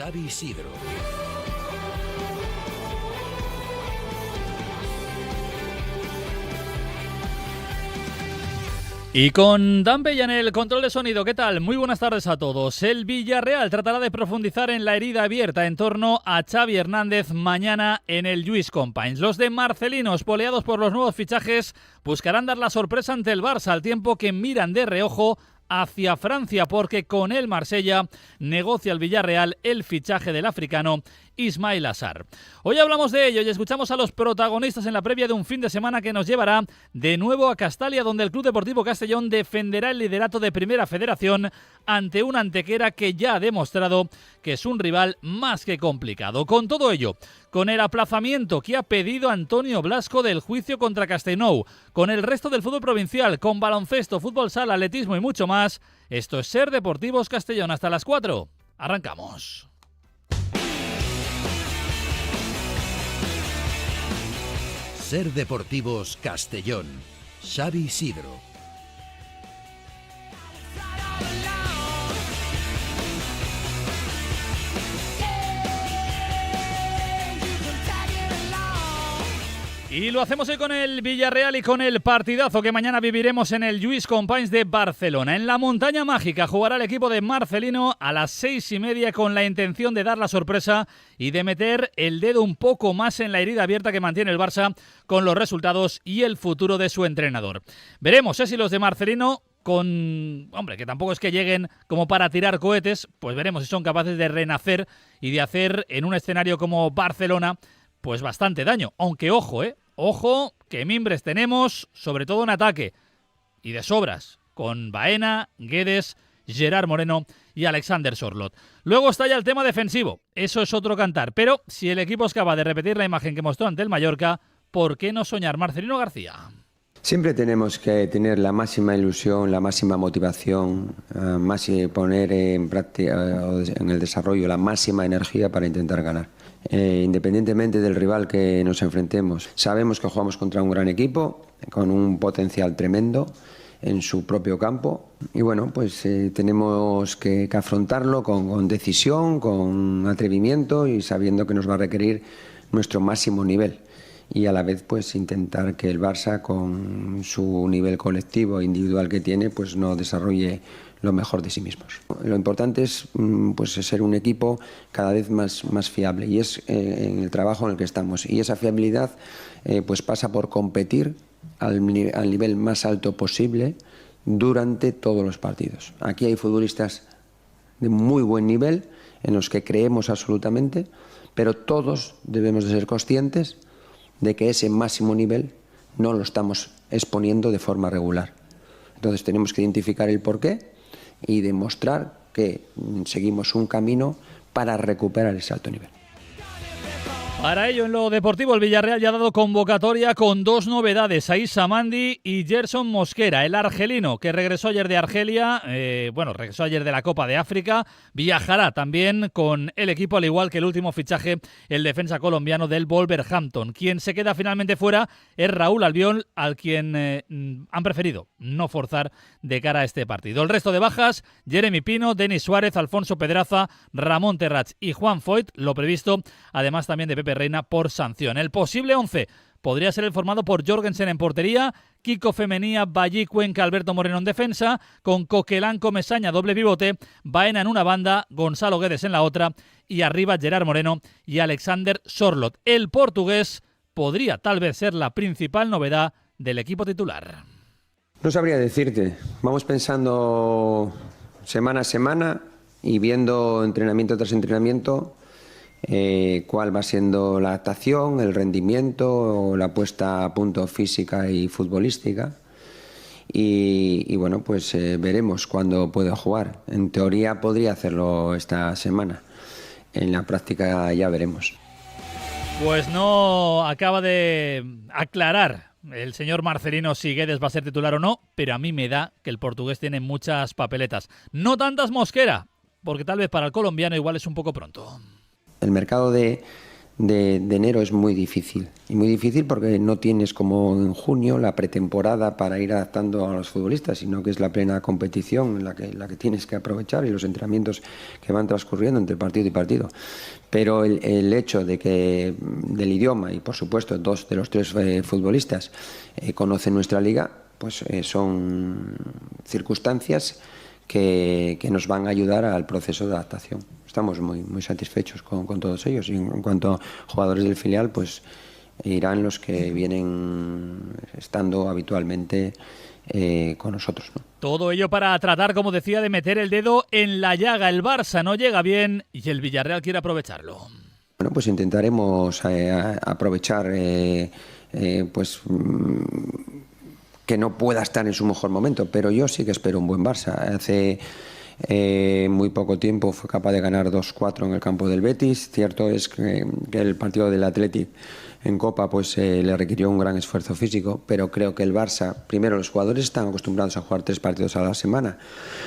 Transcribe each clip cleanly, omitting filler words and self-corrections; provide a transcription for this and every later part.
Xavi Isidro. Y con Dan Bella en el control de sonido, ¿qué tal? Muy buenas tardes a todos. El Villarreal tratará de profundizar en la herida abierta en torno a Xavi Hernández mañana en el Lluís Companys. Los de Marcelino, espoleados por los nuevos fichajes, buscarán dar la sorpresa ante el Barça, al tiempo que miran de reojo hacia Francia, porque con el Marsella negocia el Villarreal el fichaje del africano Ismaïla Sarr. Hoy hablamos de ello y escuchamos a los protagonistas en la previa de un fin de semana que nos llevará de nuevo a Castalia, donde el Club Deportivo Castellón defenderá el liderato de Primera Federación ante una Antequera que ya ha demostrado que es un rival más que complicado. Con todo ello, con el aplazamiento que ha pedido Antonio Blasco del juicio contra Castellnou, con el resto del fútbol provincial, con baloncesto, fútbol sala, atletismo y mucho más, esto es Ser Deportivos Castellón. Hasta las 4. Arrancamos. Ser Deportivos Castellón. Xavi Isidro. Y lo hacemos hoy con el Villarreal y con el partidazo que mañana viviremos en el Lluís Companys de Barcelona. En la Montaña Mágica jugará el equipo de Marcelino a las 6:30 con la intención de dar la sorpresa y de meter el dedo un poco más en la herida abierta que mantiene el Barça con los resultados y el futuro de su entrenador. Veremos si los de Marcelino, que tampoco es que lleguen como para tirar cohetes, pues veremos si son capaces de renacer y de hacer en un escenario como Barcelona pues bastante daño. Aunque ojo, que mimbres tenemos, sobre todo en ataque, y de sobras, con Baena, Guedes, Gerard Moreno y Alexander Sorloth. Luego está ya el tema defensivo, eso es otro cantar, pero si el equipo es capaz de repetir la imagen que mostró ante el Mallorca, ¿por qué no soñar? Marcelino García. Siempre tenemos que tener la máxima ilusión, la máxima motivación, poner en práctica, en el desarrollo, la máxima energía para intentar ganar. Independientemente del rival que nos enfrentemos, sabemos que jugamos contra un gran equipo con un potencial tremendo en su propio campo y tenemos que afrontarlo con decisión, con atrevimiento y sabiendo que nos va a requerir nuestro máximo nivel. Y a la vez intentar que el Barça, con su nivel colectivo e individual que tiene, no desarrolle lo mejor de sí mismos. Lo importante es ser un equipo cada vez más fiable y es en el trabajo en el que estamos. Y esa fiabilidad pasa por competir al nivel más alto posible durante todos los partidos. Aquí hay futbolistas de muy buen nivel en los que creemos absolutamente, pero todos debemos de ser conscientes de que ese máximo nivel no lo estamos exponiendo de forma regular. Entonces tenemos que identificar el porqué y demostrar que seguimos un camino para recuperar ese alto nivel. Para ello, en lo deportivo, el Villarreal ya ha dado convocatoria con dos novedades, Aissa Mandi y Gerson Mosquera. El argelino, que regresó ayer de Argelia, regresó ayer de la Copa de África, viajará también con el equipo, al igual que el último fichaje, el defensa colombiano del Wolverhampton. Quien se queda finalmente fuera es Raúl Albiol, al quien han preferido no forzar de cara a este partido. El resto de bajas, Jeremy Pino, Denis Suárez, Alfonso Pedraza, Ramón Terrats y Juan Foyt, lo previsto, además también de Pepe Reina por sanción. El posible 11 podría ser el formado por Jorgensen en portería, Kiko Femenía, Ballí, Cuenca, Alberto Moreno en defensa, con Coquelán, Comesaña, doble pivote, Baena en una banda, Gonzalo Guedes en la otra y arriba Gerard Moreno y Alexander Sorloth. El portugués podría tal vez ser la principal novedad del equipo titular. No sabría decirte, vamos pensando semana a semana y viendo entrenamiento tras entrenamiento cuál va siendo la adaptación, el rendimiento o la puesta a punto física y futbolística y veremos cuándo puede jugar. En teoría podría hacerlo esta semana, en la práctica ya veremos. Pues no acaba de aclarar el señor Marcelino si Guedes va a ser titular o no, pero a mí me da que el portugués tiene muchas papeletas. No tantas Mosquera, porque tal vez para el colombiano igual es un poco pronto. El mercado de de enero es muy difícil. Y muy difícil porque no tienes como en junio la pretemporada para ir adaptando a los futbolistas, sino que es la plena competición en la que tienes que aprovechar y los entrenamientos que van transcurriendo entre partido y partido. Pero el hecho de que del idioma y por supuesto 2 de los 3 futbolistas conocen nuestra liga, pues son circunstancias que nos van a ayudar al proceso de adaptación. Estamos muy satisfechos con todos ellos, y en cuanto a jugadores del filial, pues irán los que vienen estando habitualmente con nosotros, ¿no? Todo ello para tratar, como decía, de meter el dedo en la llaga. El Barça no llega bien y el Villarreal quiere aprovecharlo. Bueno, pues intentaremos aprovechar que no pueda estar en su mejor momento, pero yo sí que espero un buen Barça. Hace muy poco tiempo fue capaz de ganar 2-4 en el campo del Betis. Cierto es que el partido del Athletic en Copa pues le requirió un gran esfuerzo físico, pero creo que el Barça, primero, los jugadores están acostumbrados a jugar 3 partidos a la semana,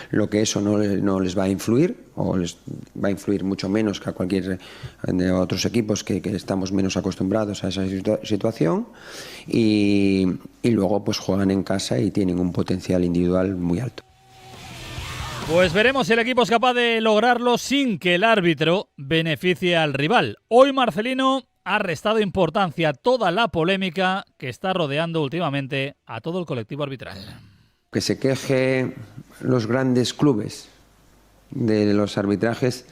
lo que eso no les va a influir, o les va a influir mucho menos que a cualquier de otros equipos que estamos menos acostumbrados a esa situación, y luego pues juegan en casa y tienen un potencial individual muy alto. Pues veremos si el equipo es capaz de lograrlo sin que el árbitro beneficie al rival. Hoy Marcelino ha restado importancia a toda la polémica que está rodeando últimamente a todo el colectivo arbitral. Que se queje los grandes clubes de los arbitrajes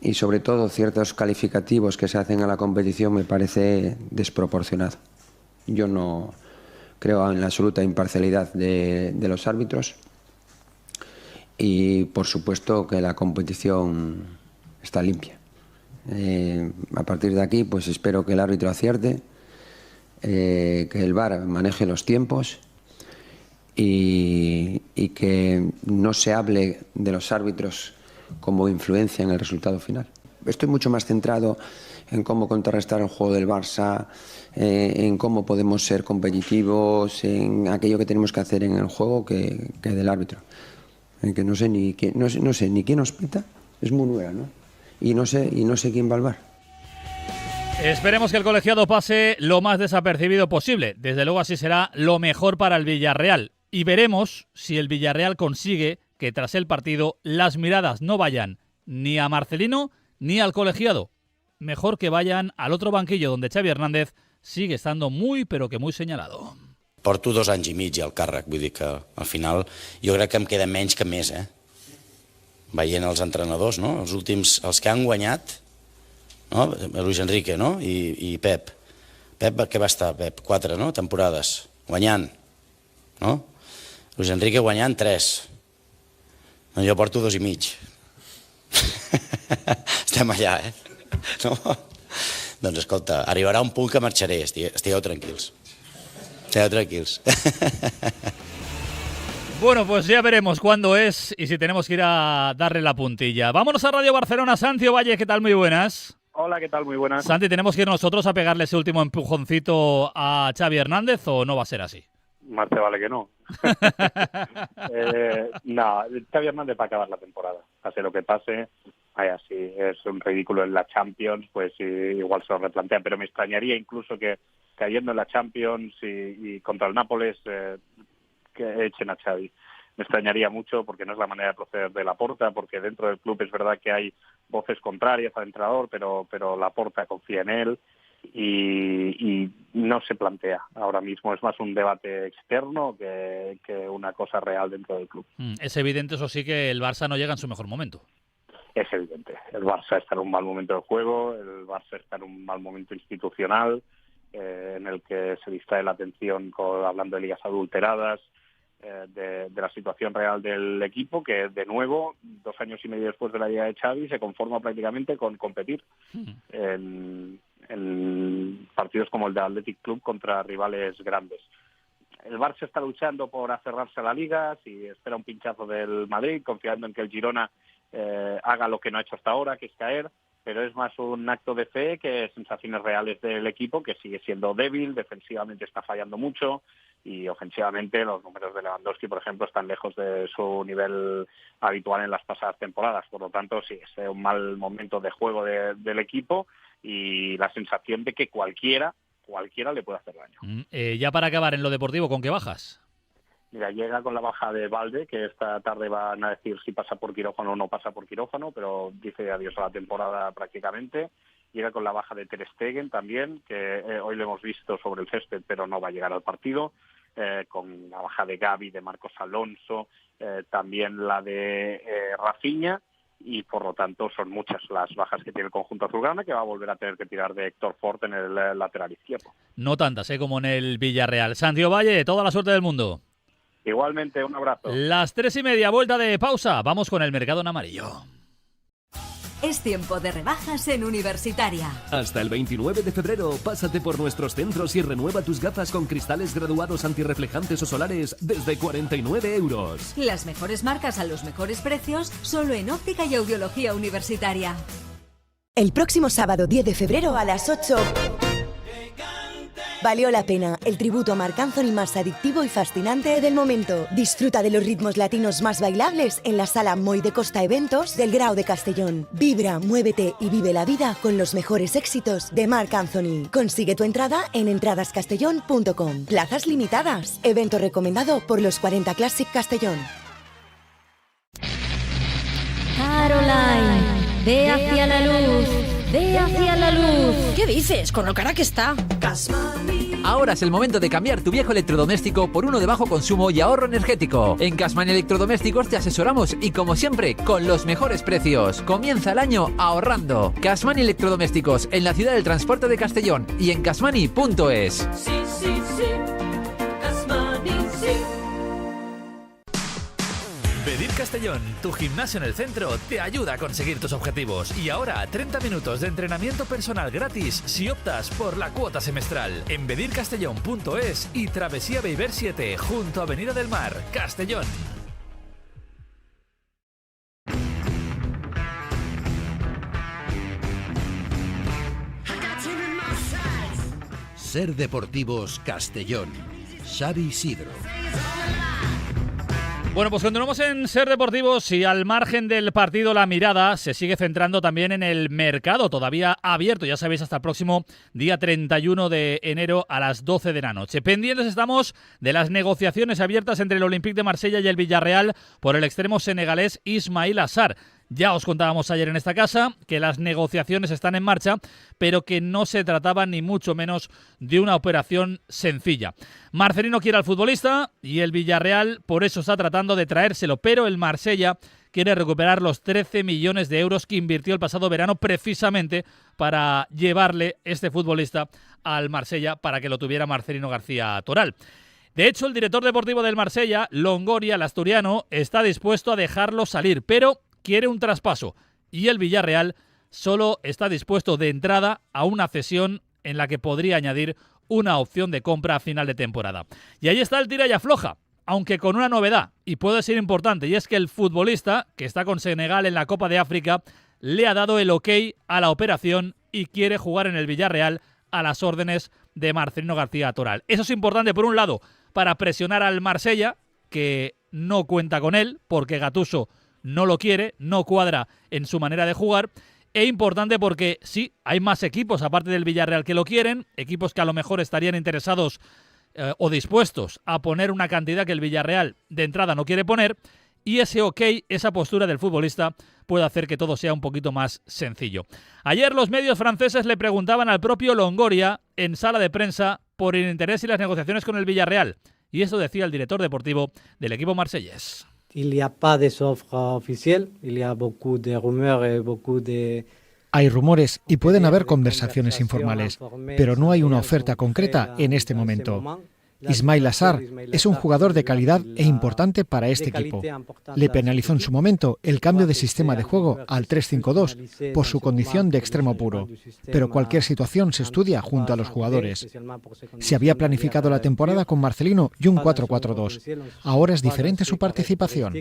y sobre todo ciertos calificativos que se hacen a la competición me parece desproporcionado. Yo no creo en la absoluta imparcialidad de los árbitros y por supuesto que la competición está limpia. A partir de aquí pues espero que el árbitro acierte, que el VAR maneje los tiempos y que no se hable de los árbitros como influencia en el resultado final. Estoy mucho más centrado en cómo contrarrestar el juego del Barça, en cómo podemos ser competitivos, en aquello que tenemos que hacer en el juego que del árbitro. Que no sé ni quién nos pita, es Munuera, ¿no? Y no sé quién va al VAR. Esperemos que el colegiado pase lo más desapercibido posible. Desde luego así será lo mejor para el Villarreal. Y veremos si el Villarreal consigue que tras el partido las miradas no vayan ni a Marcelino ni al colegiado. Mejor que vayan al otro banquillo donde Xavi Hernández sigue estando muy però que muy señalado. Porto 2 anys i mig al càrrec, vull dir que al final jo crec que em queda menys que més, veient els entrenadors, no? Els últims, els que han guanyat, no? Luis Enrique, no? I Pep. Pep, què va estar, Pep? 4, no? Temporades. Guanyant, no? Luis Enrique guanyant 3. No, jo porto 2 i mig. Estem allà, No? Doncs escolta, arribarà un punt que marxaré, estigueu tranquils. Estigueu tranquils. Bueno, pues ya veremos cuándo es y si tenemos que ir a darle la puntilla. Vámonos a Radio Barcelona. Santi Ovalle, ¿qué tal? Muy buenas. Hola, ¿qué tal? Muy buenas. Santi, ¿tenemos que ir nosotros a pegarle ese último empujoncito a Xavi Hernández o no va a ser así? Más te vale que no. No, Xavi Hernández va a acabar la temporada. Pase lo que pase, vaya, si es un ridículo en la Champions, pues igual se lo replantea. Pero me extrañaría incluso que cayendo en la Champions y contra el Nápoles que echen a Xavi. Me extrañaría mucho porque no es la manera de proceder de Laporta, porque dentro del club es verdad que hay voces contrarias al entrenador, pero Laporta confía en él y no se plantea ahora mismo. Es más un debate externo que una cosa real dentro del club. Es evidente, eso sí, que el Barça no llega en su mejor momento. Es evidente. El Barça está en un mal momento de juego, el Barça está en un mal momento institucional, en el que se distrae la atención hablando de ligas adulteradas, de la situación real del equipo, que de nuevo, 2 años y medio después de la llegada de Xavi, se conforma prácticamente con competir en partidos como el de Athletic Club contra rivales grandes. El Barça está luchando por aferrarse a la Liga, si espera un pinchazo del Madrid, confiando en que el Girona haga lo que no ha hecho hasta ahora, que es caer, pero es más un acto de fe que sensaciones reales del equipo, que sigue siendo débil, defensivamente está fallando mucho, y ofensivamente los números de Lewandowski, por ejemplo, están lejos de su nivel habitual en las pasadas temporadas. Por lo tanto, sí, es un mal momento de juego del equipo y la sensación de que cualquiera le puede hacer daño. Ya para acabar en lo deportivo, ¿con qué bajas? Mira, llega con la baja de Valde, que esta tarde van a decir si pasa por quirófano o no pasa por quirófano, pero dice adiós a la temporada prácticamente. Llega con la baja de Ter Stegen también, que hoy lo hemos visto sobre el césped, pero no va a llegar al partido. Con la baja de Gavi, de Marcos Alonso, también la de Rafinha, y por lo tanto son muchas las bajas que tiene el conjunto azulgrana, que va a volver a tener que tirar de Héctor Fort en el lateral izquierdo. No tantas, como en el Villarreal. Santiago Valle, toda la suerte del mundo. Igualmente, un abrazo. Las 3:30, vuelta de pausa. Vamos con el mercado en amarillo. Es tiempo de rebajas en Universitaria. Hasta el 29 de febrero, pásate por nuestros centros y renueva tus gafas con cristales graduados antirreflejantes o solares desde 49 euros. Las mejores marcas a los mejores precios, solo en Óptica y Audiología Universitaria. El próximo sábado 10 de febrero a las 8... Valió la pena, el tributo a Marc Anthony más adictivo y fascinante del momento. Disfruta de los ritmos latinos más bailables en la Sala Moy de Costa Eventos del Grao de Castellón. Vibra, muévete y vive la vida con los mejores éxitos de Marc Anthony. Consigue tu entrada en entradascastellón.com. Plazas limitadas. Evento recomendado por los 40 Classic Castellón. Caroline, ve hacia la luz. Ve hacia la luz. ¿Qué dices? Con lo cara que está. Ahora es el momento de cambiar tu viejo electrodoméstico por uno de bajo consumo y ahorro energético. En Casmani Electrodomésticos te asesoramos y, como siempre, con los mejores precios. Comienza el año ahorrando. Casmani Electrodomésticos, en la ciudad del transporte de Castellón y en casmani.es. Sí, sí, sí. Casmani, sí. Bedir Castellón, tu gimnasio en el centro, te ayuda a conseguir tus objetivos. Y ahora, 30 minutos de entrenamiento personal gratis si optas por la cuota semestral. En bedircastellón.es y Travesía Beiber 7, junto a Avenida del Mar, Castellón. Ser Deportivos Castellón. Xavi Sidro. Bueno, pues continuamos en Ser Deportivos y al margen del partido la mirada se sigue centrando también en el mercado, todavía abierto, ya sabéis, hasta el próximo día 31 de enero a las 12 de la noche. Pendientes estamos de las negociaciones abiertas entre el Olympique de Marsella y el Villarreal por el extremo senegalés Ismaïla Sarr. Ya os contábamos ayer en esta casa que las negociaciones están en marcha, pero que no se trataba ni mucho menos de una operación sencilla. Marcelino quiere al futbolista y el Villarreal por eso está tratando de traérselo, pero el Marsella quiere recuperar los 13 millones de euros que invirtió el pasado verano precisamente para llevarle este futbolista al Marsella para que lo tuviera Marcelino García Toral. De hecho, el director deportivo del Marsella, Longoria, el asturiano, está dispuesto a dejarlo salir, pero quiere un traspaso y el Villarreal solo está dispuesto de entrada a una cesión en la que podría añadir una opción de compra a final de temporada. Y ahí está el tira y afloja, aunque con una novedad, y puede ser importante, y es que el futbolista, que está con Senegal en la Copa de África, le ha dado el ok a la operación y quiere jugar en el Villarreal a las órdenes de Marcelino García Toral. Eso es importante, por un lado, para presionar al Marsella, que no cuenta con él, porque Gattuso no lo quiere, no cuadra en su manera de jugar, e importante porque sí, hay más equipos aparte del Villarreal que lo quieren, equipos que a lo mejor estarían interesados o dispuestos a poner una cantidad que el Villarreal de entrada no quiere poner, y ese ok, esa postura del futbolista puede hacer que todo sea un poquito más sencillo. Ayer los medios franceses le preguntaban al propio Longoria en sala de prensa por el interés y las negociaciones con el Villarreal, y eso decía el director deportivo del equipo marsellés. Il n'y a pas de offre officielle, il y a beaucoup de rumeurs et beaucoup de... Hay rumores y pueden haber conversaciones informales, pero no hay una oferta concreta en este momento. Ismaïla Sarr es un jugador de calidad e importante para este equipo. Le penalizó en su momento el cambio de sistema de juego al 3-5-2 por su condición de extremo puro, pero cualquier situación se estudia junto a los jugadores. Se había planificado la temporada con Marcelino y un 4-4-2. Ahora es diferente su participación.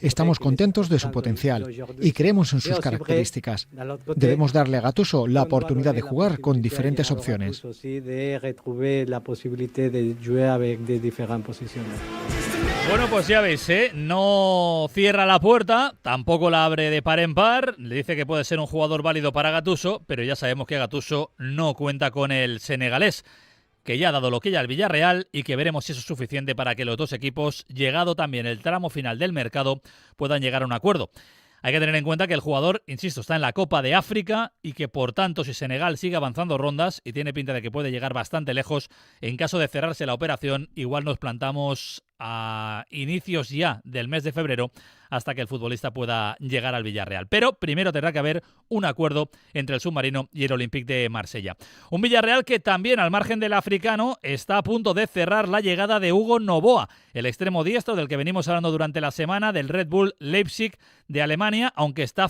Estamos contentos de su potencial y creemos en sus características. Debemos darle a Gattuso la oportunidad de jugar con diferentes opciones. jouer avec des différentes positions. Bueno, pues ya veis, no cierra la puerta, tampoco la abre de par en par, le dice que puede ser un jugador válido para Gattuso, pero ya sabemos que Gattuso no cuenta con el senegalés, que ya ha dado lo que ya al Villarreal y que veremos si eso es suficiente para que los dos equipos, llegado también el tramo final del mercado, puedan llegar a un acuerdo. Hay que tener en cuenta que el jugador, insisto, está en la Copa de África y que, por tanto, si Senegal sigue avanzando rondas y tiene pinta de que puede llegar bastante lejos, en caso de cerrarse la operación, igual nos plantamos a inicios ya del mes de febrero hasta que el futbolista pueda llegar al Villarreal. Pero primero tendrá que haber un acuerdo entre el submarino y el Olympique de Marsella. Un Villarreal que también, al margen del africano, está a punto de cerrar la llegada de Hugo Noboa, el extremo diestro del que venimos hablando durante la semana, del Red Bull Leipzig de Alemania, aunque está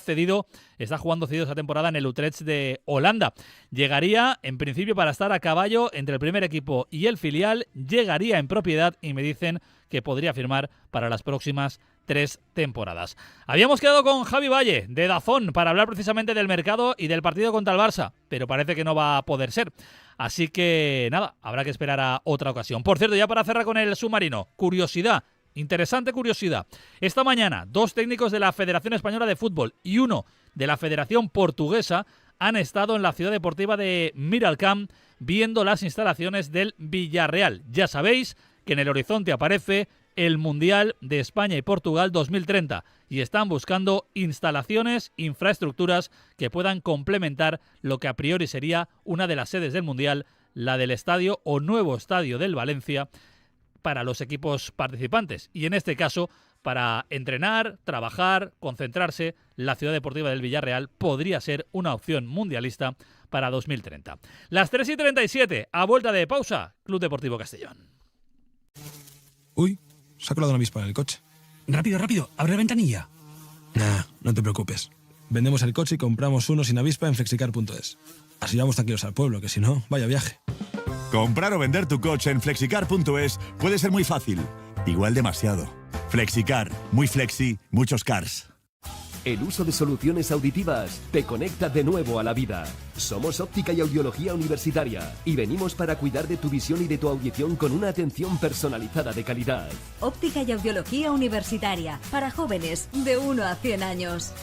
jugando cedido esa temporada en el Utrecht de Holanda. Llegaría, en principio, para estar a caballo entre el primer equipo y el filial, llegaría en propiedad y me dicen que podría firmar para las próximas 3 temporadas. Habíamos quedado con Javi Valle, de DAZN, para hablar precisamente del mercado y del partido contra el Barça, pero parece que no va a poder ser. Así que nada, habrá que esperar a otra ocasión. Por cierto, ya para cerrar con el submarino, curiosidad, interesante curiosidad. Esta mañana, 2 técnicos de la Federación Española de Fútbol y 1 de la Federación Portuguesa han estado en la ciudad deportiva de Miralcamp viendo las instalaciones del Villarreal. Ya sabéis que en el horizonte aparece el Mundial de España y Portugal 2030 y están buscando instalaciones, infraestructuras que puedan complementar lo que a priori sería una de las sedes del Mundial, la del estadio o nuevo estadio del Valencia para los equipos participantes. Y en este caso, para entrenar, trabajar, concentrarse, la ciudad deportiva del Villarreal podría ser una opción mundialista para 2030. Las 3:37, a vuelta de pausa, Club Deportivo Castellón. Uy, se ha colado una avispa en el coche. Rápido, rápido, abre la ventanilla. Nah, no te preocupes. Vendemos el coche y compramos uno sin avispa en flexicar.es. Así vamos tranquilos al pueblo, que si no, vaya viaje. Comprar o vender tu coche en flexicar.es puede ser muy fácil. Igual demasiado. Flexicar, muy flexi, muchos cars. El uso de soluciones auditivas te conecta de nuevo a la vida. Somos Óptica y Audiología Universitaria y venimos para cuidar de tu visión y de tu audición con una atención personalizada de calidad. Óptica y Audiología Universitaria, para jóvenes de 1 a 100 años.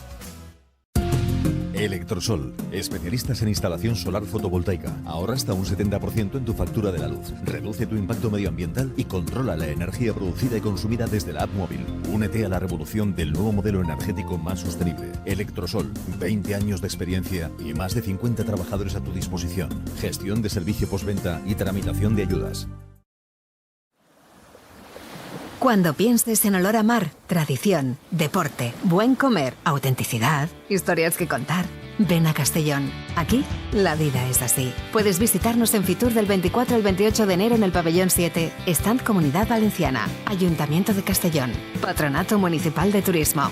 Electrosol, especialistas en instalación solar fotovoltaica. Ahorra hasta un 70% en tu factura de la luz. Reduce tu impacto medioambiental y controla la energía producida y consumida desde la app móvil. Únete a la revolución del nuevo modelo energético más sostenible. Electrosol, 20 años de experiencia y más de 50 trabajadores a tu disposición. Gestión de servicio postventa y tramitación de ayudas. Cuando pienses en olor a mar, tradición, deporte, buen comer, autenticidad, historias que contar, ven a Castellón. Aquí, la vida es así. Puedes visitarnos en Fitur del 24 al 28 de enero en el Pabellón 7, Stand Comunidad Valenciana, Ayuntamiento de Castellón, Patronato Municipal de Turismo.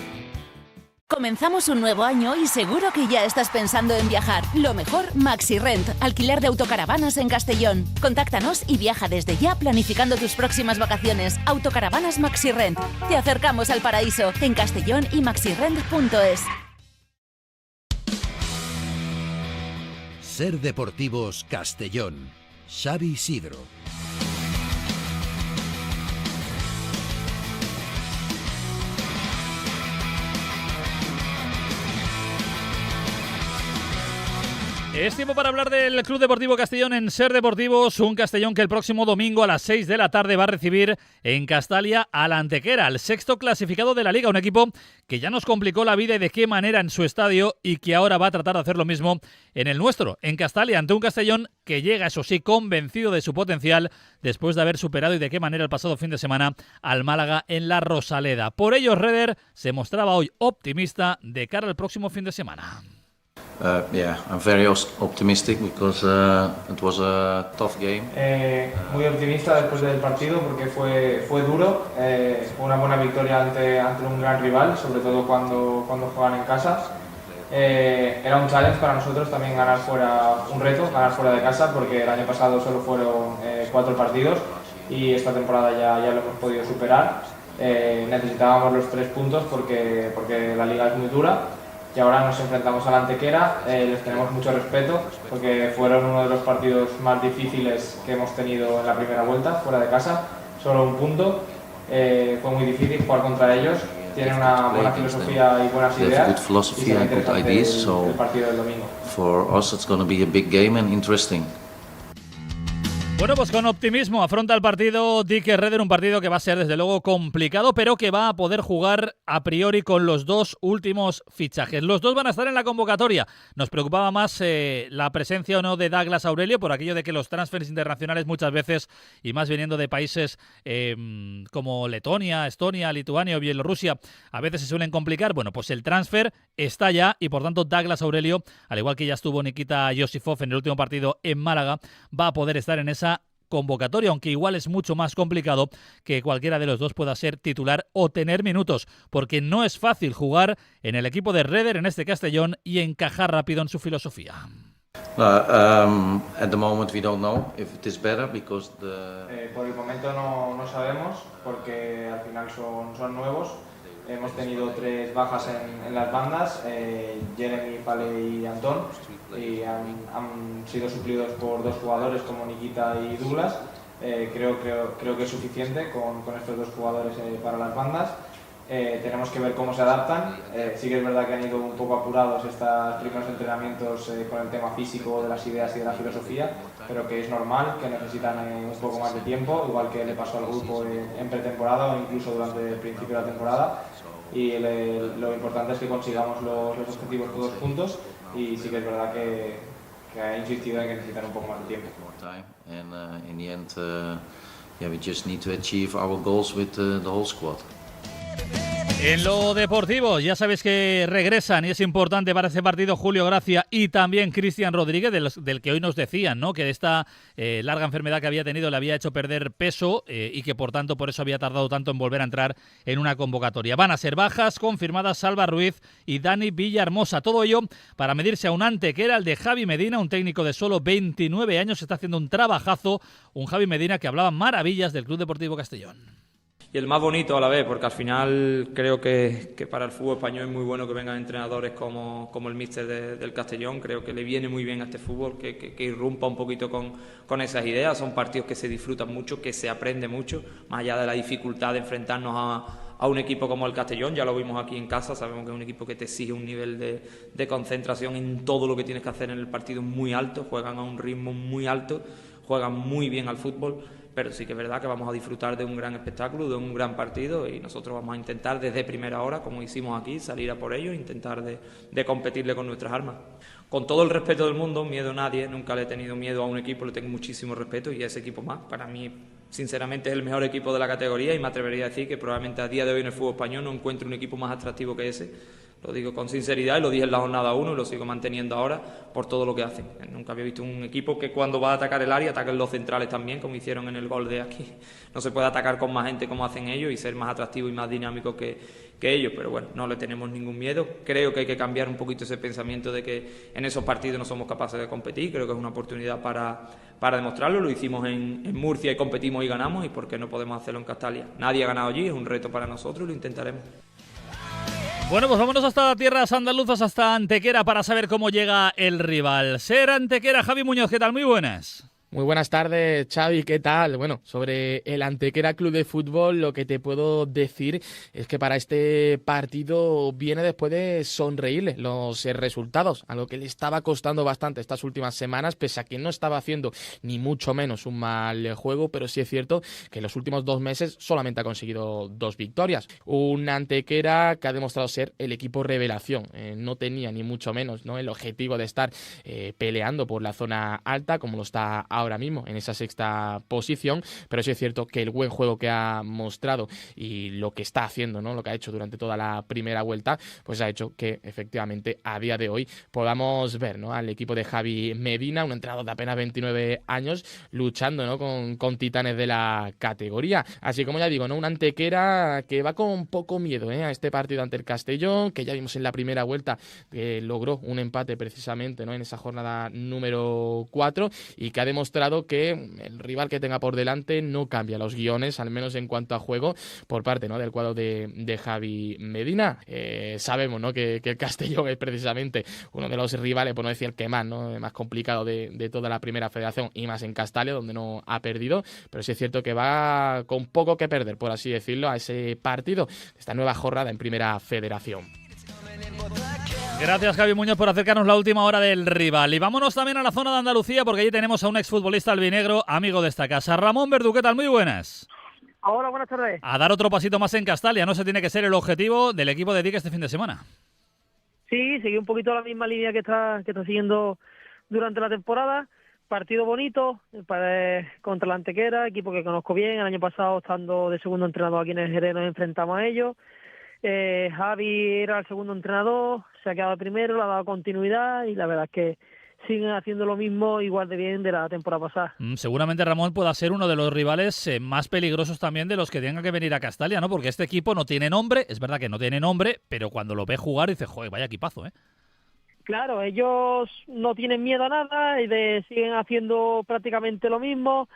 Comenzamos un nuevo año y seguro que ya estás pensando en viajar. Lo mejor, MaxiRent, alquiler de autocaravanas en Castellón. Contáctanos y viaja desde ya planificando tus próximas vacaciones. Autocaravanas MaxiRent. Te acercamos al paraíso en Castellón y maxirent.es. Ser Deportivos Castellón. Xavi Isidro. Es tiempo para hablar del Club Deportivo Castellón en Ser Deportivos, un Castellón que el próximo domingo a las 6 de la tarde va a recibir en Castalia al Antequera, el 6º clasificado de la Liga, un equipo que ya nos complicó la vida y de qué manera en su estadio y que ahora va a tratar de hacer lo mismo en el nuestro, en Castalia, ante un Castellón que llega, eso sí, convencido de su potencial después de haber superado y de qué manera el pasado fin de semana al Málaga en la Rosaleda. Por ello, Reder se mostraba hoy optimista de cara al próximo fin de semana. Yeah, I'm very optimistic because it was a tough game. Muy optimista después del partido porque fue duro, fue una buena victoria ante un gran rival, sobre todo cuando juegan en casa. Era un challenge para nosotros también ganar fuera de casa, porque el año pasado solo fueron 4 partidos y esta temporada ya lo hemos podido superar. Necesitábamos los 3 puntos porque la liga es muy dura. y ahora nos enfrentamos al Antequera. Les tenemos mucho respeto porque fueron uno de los partidos más difíciles que hemos tenido en la primera vuelta, fuera de casa, solo un punto. Fue muy difícil jugar contra ellos. Tienen una buena filosofía y buenas ideas, y será interesante el partido del domingo. For us it's going to be a big game and interesting. Bueno, pues con optimismo afronta el partido Dick Redder, un partido que va a ser desde luego complicado, pero que va a poder jugar a priori con los dos últimos fichajes. Los dos van a estar en la convocatoria. Nos preocupaba más la presencia o no de Douglas Aurelio, por aquello de que los transfers internacionales muchas veces, y más viniendo de países como Letonia, Estonia, Lituania o Bielorrusia, a veces se suelen complicar. Bueno, pues el transfer está ya y por tanto Douglas Aurelio, al igual que ya estuvo Nikita Yosifov en el último partido en Málaga, va a poder estar en esa convocatoria, aunque igual es mucho más complicado que cualquiera de los dos pueda ser titular o tener minutos, porque no es fácil jugar en el equipo de Redder, en este Castellón, y encajar rápido en su filosofía. At the moment we don't know if it is better because por el momento no sabemos, porque al final son nuevos. Hemos tenido 3 bajas en las bandas, Jeremy, Fale y Antón, y han sido suplidos por 2 jugadores como Nikita y Douglas. Creo que es suficiente con estos 2 jugadores para las bandas. Tenemos que ver cómo se adaptan. Sí que es verdad que han ido un poco apurados estos primeros entrenamientos con el tema físico, de las ideas y de la filosofía, pero que es normal, que necesitan un poco más de tiempo, igual que le pasó al grupo en pretemporada o incluso durante el principio de la temporada. Y lo importante es que consigamos los objetivos todos juntos, y sí que es verdad que ha insistido en que necesitan un poco más de tiempo. in the end we just need to achieve our goals with the whole squad. En lo deportivo, ya sabéis que regresan y es importante para ese partido Julio Gracia y también Cristian Rodríguez, del que hoy nos decían, ¿no?, que esta larga enfermedad que había tenido le había hecho perder peso y que por tanto por eso había tardado tanto en volver a entrar en una convocatoria. Van a ser bajas confirmadas Salva Ruiz y Dani Villahermosa. Todo ello para medirse a un Antequera, el de Javi Medina, un técnico de solo 29 años, está haciendo un trabajazo, un Javi Medina que hablaba maravillas del Club Deportivo Castellón. Y el más bonito a la vez, porque al final creo que para el fútbol español es muy bueno que vengan entrenadores como el míster del Castellón. Creo que le viene muy bien a este fútbol, que irrumpa un poquito con esas ideas. Son partidos que se disfrutan mucho, que se aprende mucho, más allá de la dificultad de enfrentarnos a un equipo como el Castellón. Ya lo vimos aquí en casa, sabemos que es un equipo que te exige un nivel de concentración en todo lo que tienes que hacer en el partido muy alto, juegan a un ritmo muy alto, juegan muy bien al fútbol. Pero sí que es verdad que vamos a disfrutar de un gran espectáculo, de un gran partido, y nosotros vamos a intentar desde primera hora, como hicimos aquí, salir a por ello e intentar de competirle con nuestras armas. Con todo el respeto del mundo, miedo a nadie, nunca le he tenido miedo a un equipo, le tengo muchísimo respeto, y ese equipo más, para mí, sinceramente es el mejor equipo de la categoría, y me atrevería a decir que probablemente a día de hoy en el fútbol español no encuentro un equipo más atractivo que ese. Lo digo con sinceridad y lo dije en la jornada 1 y lo sigo manteniendo ahora por todo lo que hacen. Nunca había visto un equipo que cuando va a atacar el área ataquen los centrales también, como hicieron en el gol de aquí. No se puede atacar con más gente como hacen ellos y ser más atractivo y más dinámico que ellos, pero bueno, no le tenemos ningún miedo. Creo que hay que cambiar un poquito ese pensamiento de que en esos partidos no somos capaces de competir. Creo que es una oportunidad para demostrarlo. Lo hicimos en Murcia y competimos y ganamos, y ¿por qué no podemos hacerlo en Castalia? Nadie ha ganado allí, es un reto para nosotros y lo intentaremos. Bueno, pues vámonos hasta tierras andaluzas, hasta Antequera, para saber cómo llega el rival. Ser Antequera, Javi Muñoz, ¿qué tal? Muy buenas. Muy buenas tardes, Xavi, ¿qué tal? Bueno, sobre el Antequera Club de Fútbol lo que te puedo decir es que para este partido viene después de sonreírle los resultados, a lo que le estaba costando bastante estas últimas semanas, pese a que no estaba haciendo ni mucho menos un mal juego, pero sí es cierto que en los últimos 2 meses solamente ha conseguido 2 victorias. Un Antequera que ha demostrado ser el equipo revelación, no tenía ni mucho menos, ¿no?, el objetivo de estar peleando por la zona alta como lo está ahora mismo en esa 6ª posición, pero sí es cierto que el buen juego que ha mostrado y lo que está haciendo, ¿no?, lo que ha hecho durante toda la primera vuelta, pues ha hecho que efectivamente a día de hoy podamos ver, ¿no?, al equipo de Javi Medina, un entrenador de apenas 29 años, luchando, ¿no?, con titanes de la categoría. Así como ya digo, ¿no?, un Antequera que va con poco miedo a este partido ante el Castellón, que ya vimos en la primera vuelta que logró un empate precisamente, ¿no?, en esa jornada número 4, y que ha demostrado demostrado que el rival que tenga por delante no cambia los guiones, al menos en cuanto a juego, por parte, ¿no?, del cuadro de Javi Medina. Sabemos, ¿no?, que el Castellón es precisamente uno de los rivales, por no decir el que más, ¿no?, el más complicado de toda la primera federación, y más en Castalia, donde no ha perdido, pero sí es cierto que va con poco que perder, por así decirlo, a ese partido, esta nueva jornada en primera federación. Gracias, Javi Muñoz, por acercarnos la última hora del rival. Y vámonos también a la zona de Andalucía, porque allí tenemos a un exfutbolista albinegro, amigo de esta casa. Ramón Verdú, ¿qué tal? Muy buenas. Hola, buenas tardes. A dar otro pasito más en Castalia, ¿no? Se tiene que ser el objetivo del equipo de Dique este fin de semana. Sí, seguí un poquito la misma línea que está siguiendo durante la temporada. Partido bonito contra la Antequera, equipo que conozco bien. El año pasado, estando de segundo entrenador aquí en el Jerez, nos enfrentamos a ellos. Javi era el segundo entrenador, se ha quedado primero, le ha dado continuidad y la verdad es que siguen haciendo lo mismo igual de bien de la temporada pasada. Seguramente Ramón pueda ser uno de los rivales más peligrosos también de los que tengan que venir a Castalia, ¿no? Porque este equipo no tiene nombre, es verdad que no tiene nombre, pero cuando lo ve jugar dice, joder, vaya equipazo, ¿eh? Claro, ellos no tienen miedo a nada y siguen haciendo prácticamente lo mismo.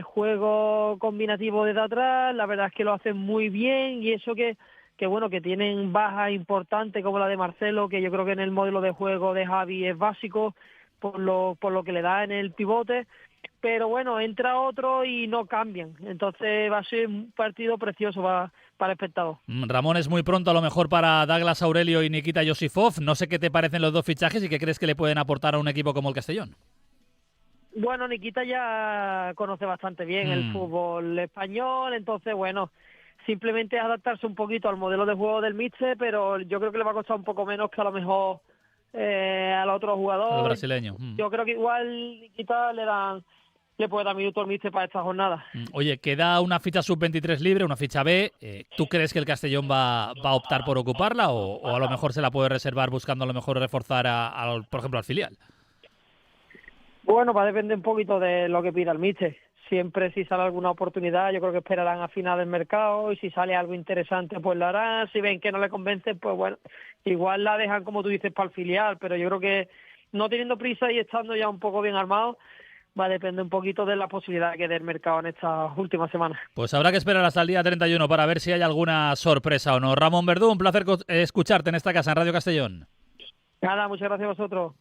Juego combinativo desde atrás, la verdad es que lo hacen muy bien y eso que bueno, que tienen bajas importantes como la de Marcelo, que yo creo que en el modelo de juego de Javi es básico por lo que le da en el pivote, pero bueno, entra otro y no cambian, entonces va a ser un partido precioso para el espectador. Ramón, es muy pronto a lo mejor para Douglas Aurelio y Nikita Yosifov, no sé qué te parecen los dos fichajes y qué crees que le pueden aportar a un equipo como el Castellón. Bueno, Nikita ya conoce bastante bien el fútbol español, entonces bueno, simplemente es adaptarse un poquito al modelo de juego del míster, pero yo creo que le va a costar un poco menos que a lo mejor al otro jugador. El brasileño. Yo creo que igual Nikita le puede dar minutos al míster para esta jornada. Oye, queda una ficha sub-23 libre, una ficha B. ¿Tú crees que el Castellón va a optar por ocuparla o a lo mejor se la puede reservar buscando a lo mejor reforzar, por ejemplo, al filial? Bueno, va a depender un poquito de lo que pida el míster. Siempre si sale alguna oportunidad, yo creo que esperarán a final del mercado y si sale algo interesante, pues lo harán. Si ven que no le convence, pues bueno, igual la dejan, como tú dices, para el filial. Pero yo creo que no teniendo prisa y estando ya un poco bien armado, va a depender un poquito de la posibilidad que dé el mercado en estas últimas semanas. Pues habrá que esperar hasta el día 31 para ver si hay alguna sorpresa o no. Ramón Verdú, un placer escucharte en esta casa, en Radio Castellón. Nada, muchas gracias a vosotros.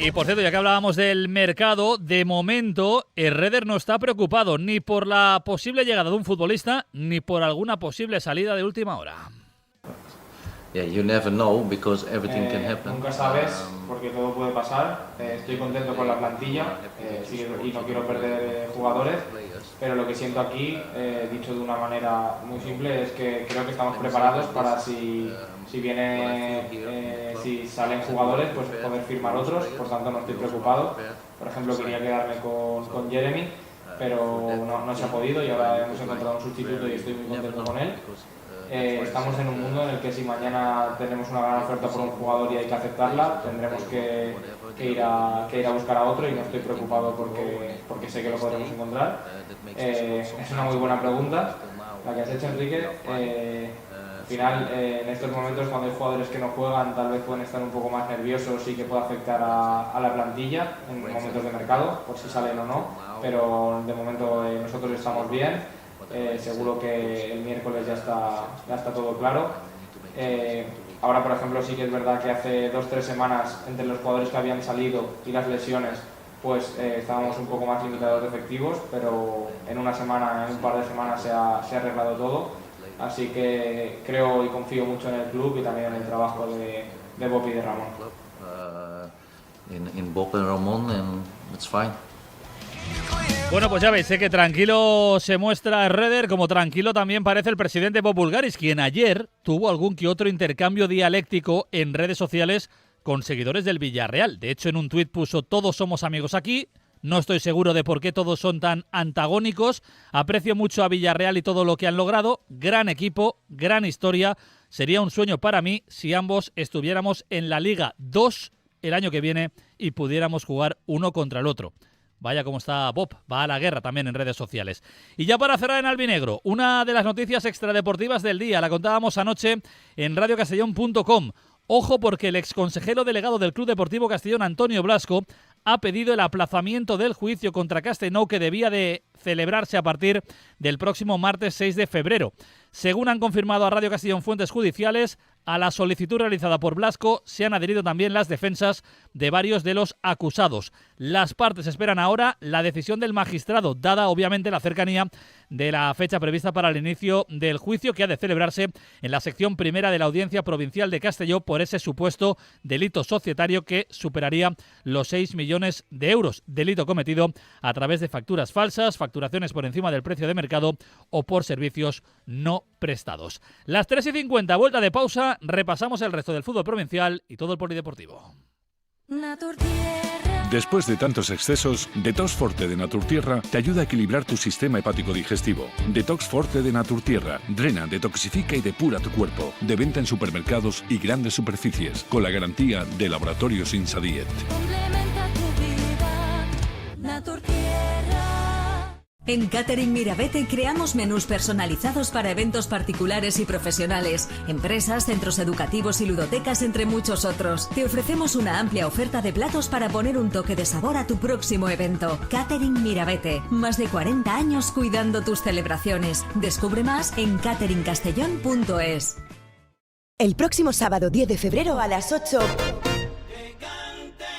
Y por cierto, ya que hablábamos del mercado, de momento Herreder no está preocupado ni por la posible llegada de un futbolista ni por alguna posible salida de última hora. Yeah, you never know because everything can happen. Nunca sabes porque todo puede pasar. Estoy contento con la plantilla y no quiero perder jugadores, pero lo que siento aquí, dicho de una manera muy simple, es que creo que estamos preparados para si salen jugadores, pues poder firmar otros. Por tanto, no estoy preocupado. Por ejemplo, quería quedarme con Jeremy, pero no se ha podido y ahora hemos encontrado un sustituto y estoy muy contento con él. Estamos en un mundo en el que si mañana tenemos una gran oferta por un jugador y hay que aceptarla, tendremos que ir a buscar a otro y no estoy preocupado porque sé que lo podremos encontrar. Es una muy buena pregunta la que has hecho, Enrique. Al final, en estos momentos cuando hay jugadores que no juegan, tal vez pueden estar un poco más nerviosos y que pueda afectar a la plantilla en momentos de mercado, por si salen o no, pero de momento nosotros estamos bien. Seguro que el miércoles ya está todo claro. Ahora, por ejemplo, sí que es verdad que hace 2-3 semanas, entre los jugadores que habían salido y las lesiones, pues estábamos un poco más limitados de efectivos, pero en un par de semanas se ha arreglado todo. Así que creo y confío mucho en el club y también en el trabajo de Bob y de Ramón. In Bob and Ramón, and it's fine. Bueno, pues ya veis, sé que tranquilo se muestra Herreder, como tranquilo también parece el presidente Bob Bulgaris, quien ayer tuvo algún que otro intercambio dialéctico en redes sociales con seguidores del Villarreal. De hecho, en un tuit puso: todos somos amigos aquí. No estoy seguro de por qué todos son tan antagónicos. Aprecio mucho a Villarreal y todo lo que han logrado. Gran equipo, gran historia. Sería un sueño para mí si ambos estuviéramos en la Liga 2 el año que viene y pudiéramos jugar uno contra el otro. Vaya cómo está Bob, va a la guerra también en redes sociales. Y ya para cerrar en albinegro, una de las noticias extradeportivas del día, la contábamos anoche en radiocastellón.com. Ojo porque el exconsejero delegado del Club Deportivo Castellón, Antonio Blasco, ha pedido el aplazamiento del juicio contra Castellnou, que debía de celebrarse a partir del próximo martes 6 de febrero. Según han confirmado a Radio Castellón fuentes judiciales, a la solicitud realizada por Blasco se han adherido también las defensas de varios de los acusados. Las partes esperan ahora la decisión del magistrado, dada obviamente la cercanía de la fecha prevista para el inicio del juicio, que ha de celebrarse en la sección primera de la Audiencia Provincial de Castelló por ese supuesto delito societario que superaría los 6 millones de euros. Delito cometido a través de facturas falsas, facturaciones por encima del precio de mercado o por servicios no prestados. Las 3:50, vuelta de pausa, repasamos el resto del fútbol provincial y todo el polideportivo. Después de tantos excesos, Detox Forte de Naturtierra te ayuda a equilibrar tu sistema hepático digestivo. Detox Forte de Naturtierra drena, detoxifica y depura tu cuerpo. De venta en supermercados y grandes superficies, con la garantía de Laboratorios Insadiet. En Catering Mirabete creamos menús personalizados para eventos particulares y profesionales, empresas, centros educativos y ludotecas, entre muchos otros. Te ofrecemos una amplia oferta de platos para poner un toque de sabor a tu próximo evento. Catering Mirabete, más de 40 años cuidando tus celebraciones. Descubre más en cateringcastellón.es. El próximo sábado 10 de febrero a las 8...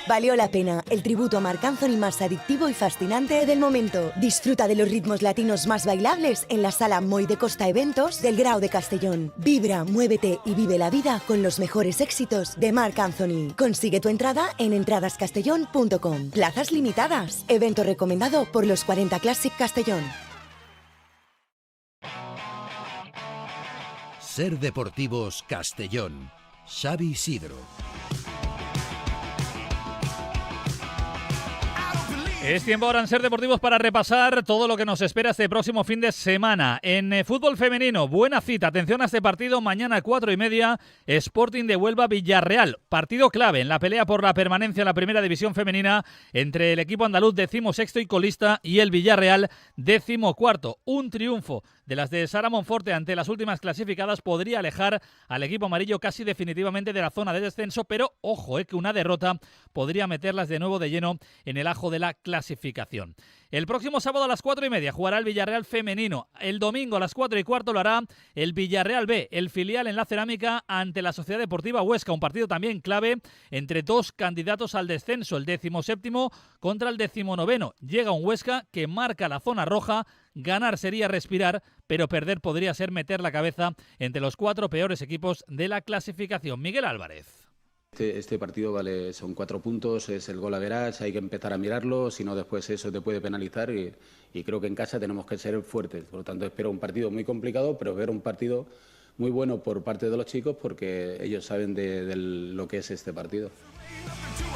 Valió la pena, el tributo a Marc Anthony más adictivo y fascinante del momento. Disfruta de los ritmos latinos más bailables en la Sala Moy de Costa Eventos del Grao de Castellón. Vibra, muévete y vive la vida con los mejores éxitos de Marc Anthony. Consigue tu entrada en entradascastellón.com. Plazas limitadas. Evento recomendado por los 40 Classic Castellón. Ser Deportivos Castellón. Xavi Isidro. Es tiempo ahora en Ser Deportivos para repasar todo lo que nos espera este próximo fin de semana. En fútbol femenino, buena cita. Atención a este partido, mañana 4:30, Sporting de Huelva Villarreal. Partido clave en la pelea por la permanencia en la primera división femenina entre el equipo andaluz 16º y colista y el Villarreal 14º. Un triunfo de las de Sara Monforte ante las últimas clasificadas podría alejar al equipo amarillo casi definitivamente de la zona de descenso, pero ojo, que una derrota podría meterlas de nuevo de lleno en el ajo de la clasificación. El próximo sábado a las 4:30 jugará el Villarreal femenino. El domingo a las 4:15 lo hará el Villarreal B, el filial en la Cerámica, ante la Sociedad Deportiva Huesca. Un partido también clave entre dos candidatos al descenso, el 17º contra el 19º. Llega un Huesca que marca la zona roja. Ganar sería respirar, pero perder podría ser meter la cabeza entre los 4 peores equipos de la clasificación. Miguel Álvarez. Este partido son 4 puntos, es el gol average, hay que empezar a mirarlo, si no después eso te puede penalizar y creo que en casa tenemos que ser fuertes. Por lo tanto, espero un partido muy complicado, pero ver un partido muy bueno por parte de los chicos porque ellos saben de lo que es este partido.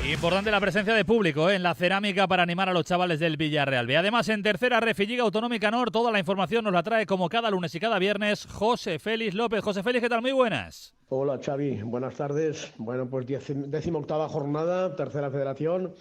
Importante la presencia de público en la Cerámica para animar a los chavales del Villarreal B. Además, en tercera ref y Liga Autonómica Nord, toda la información nos la trae como cada lunes y cada viernes José Félix López. José Félix, ¿qué tal? Muy buenas. Hola Xavi, buenas tardes. Bueno, pues 18ª jornada, tercera federación,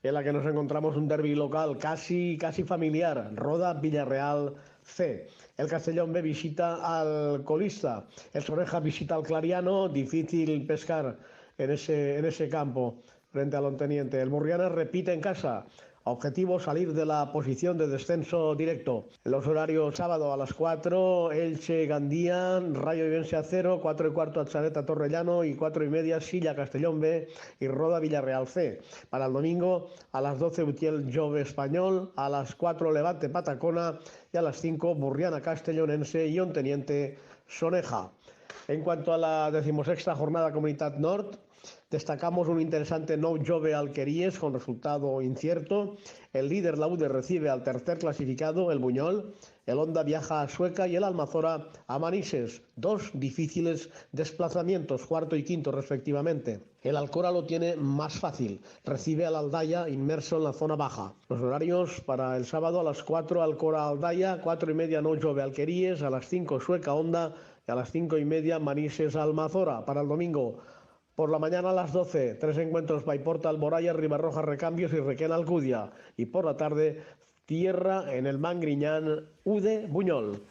en la que nos encontramos un derbi local casi familiar, Roda Villarreal C. El Castellón B visita al colista, el Soreja visita al Clariano, difícil pescar en ese campo frente al Onteniente. El Burriana repite en casa. Objetivo, salir de la posición de descenso directo. En los horarios sábado a las 4, Elche Gandía, Rayo Ibense a 0, 4:15 Atxareta Torrellano y 4:30 Silla Castellón B y Roda Villarreal C. Para el domingo a las 12 Utiel Jove Español, a las 4 Levante Patacona y a las 5 Burriana Castellonense y Onteniente Soneja. En cuanto a la 16ª jornada Comunitat Nord, destacamos un interesante Nou Jove Alqueries con resultado incierto. El líder Laude recibe al tercer clasificado, el Buñol. El Honda viaja a Sueca y el Almazora a Manises. 2 difíciles desplazamientos, cuarto y quinto respectivamente. El Alcora lo tiene más fácil. Recibe al Aldaya inmerso en la zona baja. Los horarios para el sábado a las 4 Alcora Aldaya, 4:30 Nou Jove Alqueries, a las 5 Sueca Honda y a las 5:30 Manises Almazora. Para el domingo por la mañana a las 12, 3 encuentros Paiporta Alboraya, Ribarroja Recambios y Requena Alcudia. Y por la tarde, tierra en el Mangriñán, Ude Buñol.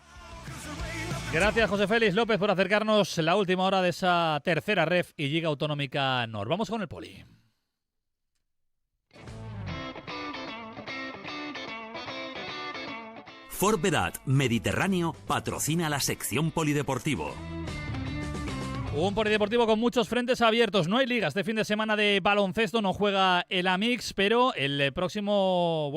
Gracias José Félix López por acercarnos la última hora de esa tercera ref y Liga Autonómica Nord. Vamos con el poli. Ford Vedat Mediterráneo patrocina la sección polideportivo. Un polideportivo con muchos frentes abiertos. No hay liga este fin de semana de baloncesto, no juega el Amix, pero el próximo,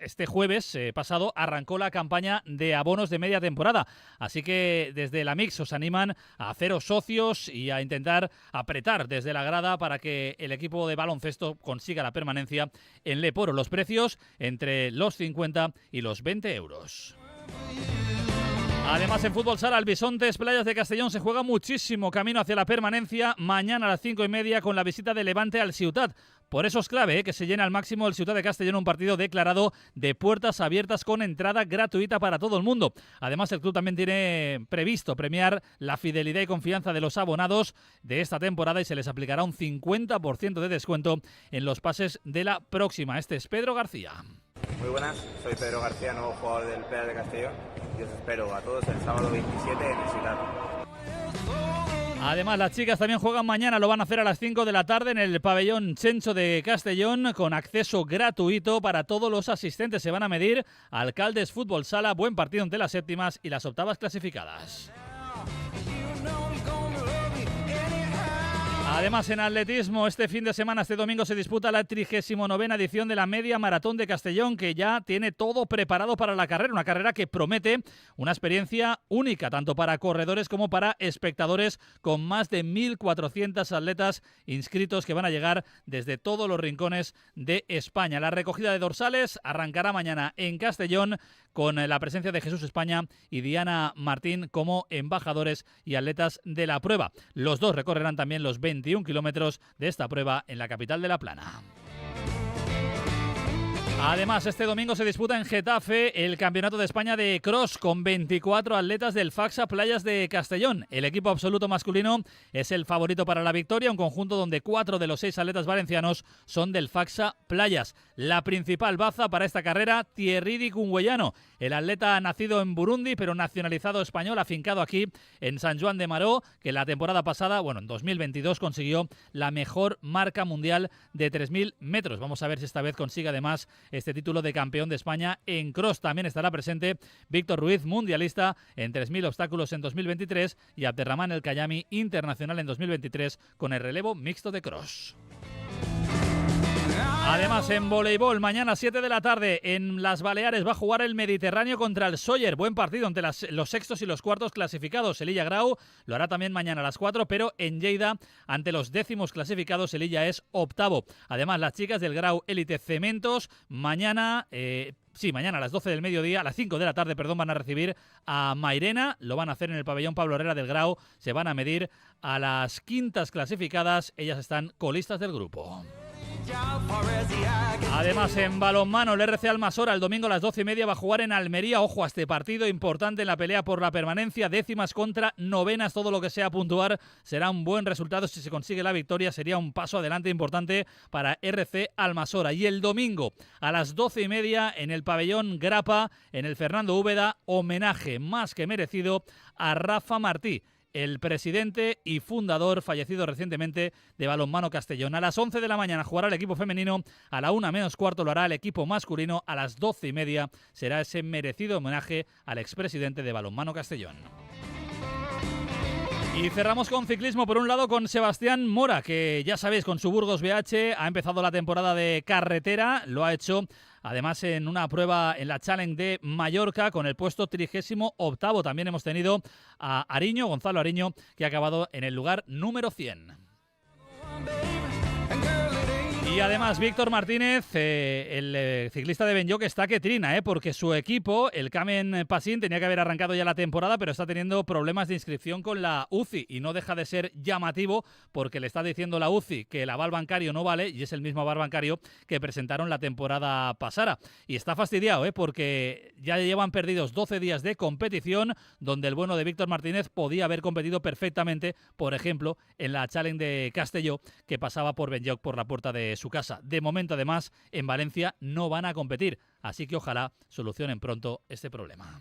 este jueves pasado arrancó la campaña de abonos de media temporada. Así que desde el Amix os animan a haceros socios y a intentar apretar desde la grada para que el equipo de baloncesto consiga la permanencia en Leporo. Los precios entre los 50 y los 20 euros. Además, en fútbol sala, Albisontes Playas de Castellón se juega muchísimo camino hacia la permanencia. Mañana a las 5:30 con la visita de Levante al Ciutat. Por eso es clave que se llene al máximo el Ciutat de Castellón, un partido declarado de puertas abiertas con entrada gratuita para todo el mundo. Además, el club también tiene previsto premiar la fidelidad y confianza de los abonados de esta temporada y se les aplicará un 50% de descuento en los pases de la próxima. Este es Pedro García. Muy buenas, soy Pedro García, nuevo jugador del Playas de Castellón y os espero a todos el sábado 27 en el Ciutat. Además, las chicas también juegan mañana, lo van a hacer a las 5 de la tarde en el pabellón Chencho de Castellón con acceso gratuito para todos los asistentes. Se van a medir Alcaldes Fútbol Sala, buen partido entre las séptimas y las octavas clasificadas. Además, en atletismo, este fin de semana, este domingo, se disputa la 39ª edición de la Media Maratón de Castellón, que ya tiene todo preparado para la carrera. Una carrera que promete una experiencia única, tanto para corredores como para espectadores, con más de 1.400 atletas inscritos que van a llegar desde todos los rincones de España. La recogida de dorsales arrancará mañana en Castellón con la presencia de Jesús España y Diana Martín como embajadores y atletas de la prueba. Los dos recorrerán también los 21 kilómetros de esta prueba en la capital de La Plana. Además, este domingo se disputa en Getafe el Campeonato de España de Cross con 24 atletas del Faxa Playas de Castellón. El equipo absoluto masculino es el favorito para la victoria, un conjunto donde 4 de los 6 atletas valencianos son del Faxa Playas. La principal baza para esta carrera, Thierry Cunguellano, el atleta nacido en Burundi pero nacionalizado español, afincado aquí en San Juan de Maró, que la temporada pasada, en 2022, consiguió la mejor marca mundial de 3.000 metros. Vamos a ver si esta vez consigue además este título de campeón de España en cross. También estará presente Víctor Ruiz, mundialista en 3.000 obstáculos en 2023, y Abderramán El Kayami, internacional en 2023 con el relevo mixto de cross. Además, en voleibol, mañana 7 de la tarde en Las Baleares va a jugar el Mediterráneo contra el Sóller. Buen partido entre los sextos y los cuartos clasificados. El Illa Grau lo hará también mañana a las 4, pero en Lleida, ante los décimos clasificados, el Illa es octavo. Además, las chicas del Grau Élite Cementos mañana a las 12 del mediodía, a las 5 de la tarde, van a recibir a Mairena. Lo van a hacer en el pabellón Pablo Herrera del Grau. Se van a medir a las quintas clasificadas. Ellas están colistas del grupo. Además, en balonmano, el RC Almasora el domingo a las 12:30 va a jugar en Almería. Ojo a este partido importante en la pelea por la permanencia, décimas contra novenas. Todo lo que sea puntuar será un buen resultado. Si se consigue la victoria, sería un paso adelante importante para RC Almasora. Y el domingo a las 12:30 en el pabellón Grapa, en el Fernando Úbeda, homenaje más que merecido a Rafa Martí, el presidente y fundador, fallecido recientemente, de Balonmano Castellón. A las 11 de la mañana jugará el equipo femenino, a la 1:45 lo hará el equipo masculino, a las 12:30 será ese merecido homenaje al expresidente de Balonmano Castellón. Y cerramos con ciclismo, por un lado con Sebastián Mora, que ya sabéis, con su Burgos BH ha empezado la temporada de carretera, lo ha hecho además en una prueba en la Challenge de Mallorca con el puesto 38º. También hemos tenido a Gonzalo Ariño, que ha acabado en el lugar número 100. Y además Víctor Martínez, el ciclista de Benlloc, está que trina, porque su equipo, el Kamen Pasín, tenía que haber arrancado ya la temporada, pero está teniendo problemas de inscripción con la UCI y no deja de ser llamativo porque le está diciendo la UCI que el aval bancario no vale y es el mismo aval bancario que presentaron la temporada pasada. Y está fastidiado, porque ya llevan perdidos 12 días de competición donde el bueno de Víctor Martínez podía haber competido perfectamente, por ejemplo, en la Challenge de Castelló, que pasaba por Benlloc, por la puerta de su casa. De momento, además, en Valencia no van a competir, así que ojalá solucionen pronto este problema.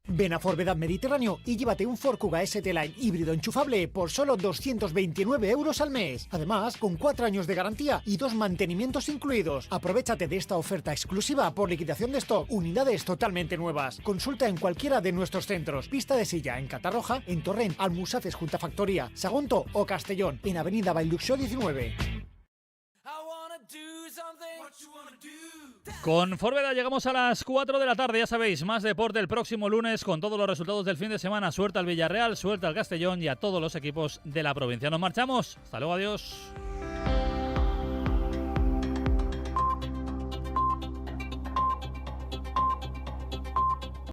Ven a Forvedad Mediterráneo y llévate un Ford Kuga ST-Line híbrido enchufable por solo 229 euros al mes. Además, con 4 años de garantía y 2 mantenimientos incluidos. Aprovéchate de esta oferta exclusiva por liquidación de stock. Unidades totalmente nuevas. Consulta en cualquiera de nuestros centros. Pista de Silla en Catarroja, en Torrent, Almusafes junto a Factoría, Sagunto o Castellón, en Avenida Bailduxó 19. Con Forveda llegamos a las 4 de la tarde, ya sabéis, más deporte el próximo lunes con todos los resultados del fin de semana. Suerte al Villarreal, suerte al Castellón y a todos los equipos de la provincia. Nos marchamos, hasta luego, adiós.